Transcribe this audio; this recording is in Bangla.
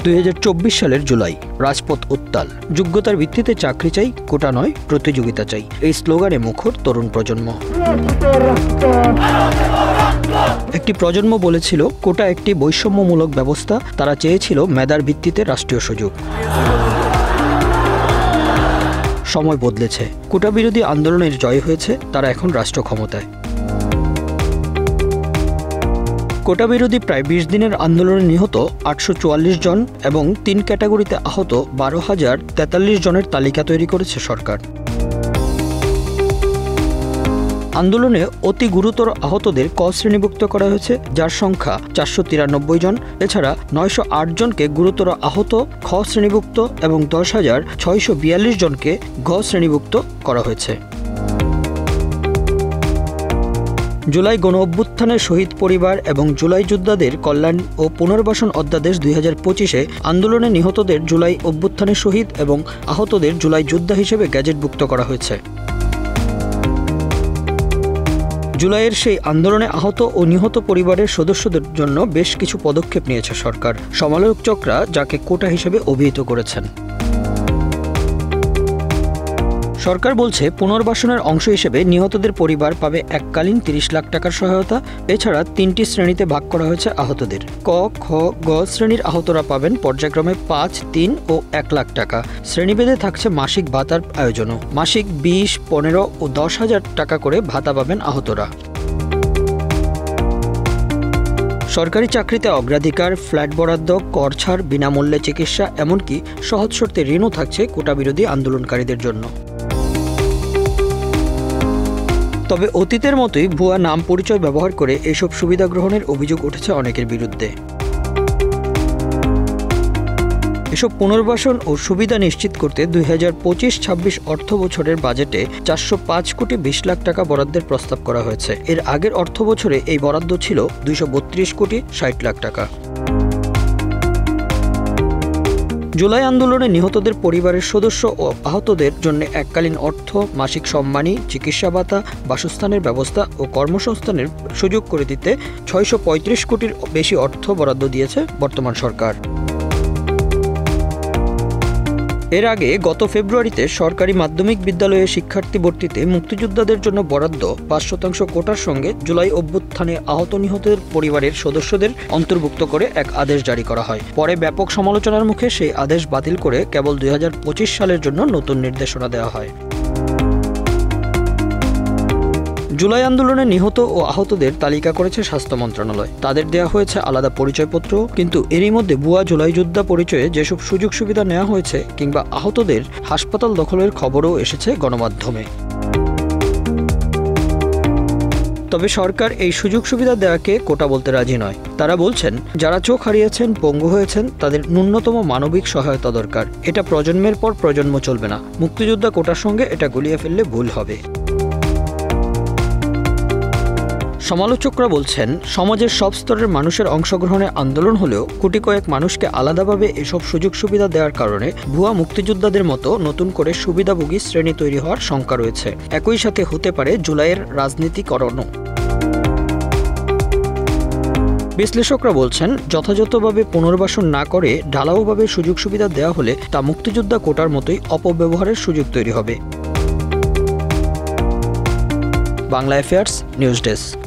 2024 সালের জুলাই, রাজপথ উত্তাল। যোগ্যতার ভিত্তিতে চাকরি চাই, কোটা নয় প্রতিযোগিতা চাই, এই স্লোগানে মুখর তরুণ প্রজন্ম। একটি প্রজন্ম বলেছিল কোটা একটি বৈষম্যমূলক ব্যবস্থা, তারা চেয়েছিল মেধার ভিত্তিতে রাষ্ট্রীয় সুযোগ। সময় বদলেছে, কোটা বিরোধী আন্দোলনের জয় হয়েছে, তারা এখন রাষ্ট্র ক্ষমতায়। কোটা বিরোধী প্রায় 20 দিনের আন্দোলনে নিহত 844 জন এবং 3 ক্যাটাগরিতে আহত 12,043 জনের তালিকা তৈরি করেছে সরকার। আন্দোলনে অতি গুরুতর আহতদের ক শ্রেণীভুক্ত করা হয়েছে, যার সংখ্যা 493 জন। এছাড়া 908 জনকে গুরুতর আহত খ শ্রেণীভুক্ত এবং 10,642 জনকে ঘ শ্রেণীভুক্ত করা হয়েছে। জুলাই গণ অভ্যুত্থানের শহীদ পরিবার এবং জুলাই যোদ্ধাদের কল্যাণ ও পুনর্বাসন অধ্যাদেশ 2025-এ আন্দোলনে নিহতদের জুলাই অভ্যুত্থানের শহীদ এবং আহতদের জুলাই যোদ্ধা হিসেবে গ্যাজেটভুক্ত করা হয়েছে। জুলাইয়ের সেই আন্দোলনে আহত ও নিহত পরিবারের সদস্যদের জন্য বেশ কিছু পদক্ষেপ নিয়েছে সরকার। সমালোচকরা যাকে কোটা হিসেবে অভিহিত করেছেন। সরকার বলছে পুনর্বাসনের অংশ হিসেবে নিহতদের পরিবার পাবে এককালীন 30 লাখ টাকার সহায়তা। এছাড়া 3টি শ্রেণীতে ভাগ করা হয়েছে আহতদের। ক, খ, গ শ্রেণীর আহতরা পাবেন পর্যায়ক্রমে 5, 3 ও 1 লাখ টাকা। শ্রেণীভেদে থাকছে মাসিক ভাতার আয়োজনও। মাসিক 20, 15 ও 10,000 টাকা করে ভাতা পাবেন আহতরা। সরকারি চাকরিতে অগ্রাধিকার, ফ্ল্যাট বরাদ্দ, কর ছাড়, বিনামূল্যে চিকিৎসা, এমনকি সহজ শর্তে ঋণও থাকছে কোটা বিরোধী আন্দোলনকারীদের জন্য। তবে অতীতের মতোই ভুয়া নাম পরিচয় ব্যবহার করে এসব সুবিধা গ্রহণের অভিযোগ উঠেছে অনেকের বিরুদ্ধে। এসব পুনর্বাসন ও সুবিধা নিশ্চিত করতে 2025-26 অর্থ বছরের বাজেটে 405 কোটি 20 লাখ টাকা বরাদ্দের প্রস্তাব করা হয়েছে। এর আগের অর্থ বছরে এই বরাদ্দ ছিল 232 কোটি 60 লাখ টাকা। জুলাই আন্দোলনে নিহতদের পরিবারের সদস্য ও আহতদের জন্য এককালীন অর্থ, মাসিক সম্মানী, চিকিৎসা ভাতা, বাসস্থানের ব্যবস্থা ও কর্মসংস্থানের সুযোগ করে দিতে 635 কোটির বেশি অর্থ বরাদ্দ দিয়েছে বর্তমান সরকার। এর আগে গত ফেব্রুয়ারিতে সরকারি মাধ্যমিক বিদ্যালয়ে শিক্ষার্থী ভর্তিতে মুক্তিযোদ্ধাদের জন্য বরাদ্দ 5% কোটার সঙ্গে জুলাই অভ্যুত্থানে আহত নিহতের পরিবারের সদস্যদের অন্তর্ভুক্ত করে এক আদেশ জারি করা হয়। পরে ব্যাপক সমালোচনার মুখে সেই আদেশ বাতিল করে কেবল 2025 সালের জন্য নতুন নির্দেশনা দেওয়া হয়। জুলাই আন্দোলনে নিহত ও আহতদের তালিকা করেছে স্বাস্থ্য মন্ত্রণালয়। তাদের দেওয়া হয়েছে আলাদা পরিচয়পত্র, কিন্তু এরই মধ্যে ভুয়া জুলাই যোদ্ধা পরিচয়ে যেসব সুযোগ সুবিধা নেওয়া হয়েছে কিংবা আহতদের হাসপাতাল দখলের খবরও এসেছে গণমাধ্যমে। তবে সরকার এই সুযোগ সুবিধা দেওয়াকে কোটা বলতে রাজি নয়। তারা বলছেন, যারা চোখ হারিয়েছেন, পঙ্গু হয়েছেন, তাদের ন্যূনতম মানবিক সহায়তা দরকার। এটা প্রজন্মের পর প্রজন্ম চলবে না। মুক্তিযোদ্ধা কোটার সঙ্গে এটা গুলিয়ে ফেললে ভুল হবে। সমালোচকরা বলছেন, সমাজের সব স্তরের মানুষের অংশগ্রহণে আন্দোলন হলেও কোটি কয়েক মানুষকে আলাদাভাবে এসব সুযোগ সুবিধা দেওয়ার কারণে ভুয়া মুক্তিযোদ্ধাদের মতো নতুন করে সুবিধাভোগী শ্রেণী তৈরি হওয়ার শঙ্কা রয়েছে। একই সাথে হতে পারে জুলাইয়ের রাজনীতিকরণও। বিশ্লেষকরা বলছেন, যথাযথভাবে পুনর্বাসন না করে ঢালাওভাবে সুযোগ সুবিধা দেওয়া হলে তা মুক্তিযোদ্ধা কোটার মতোই অপব্যবহারের সুযোগ তৈরি হবে। Bangla affairs news desk.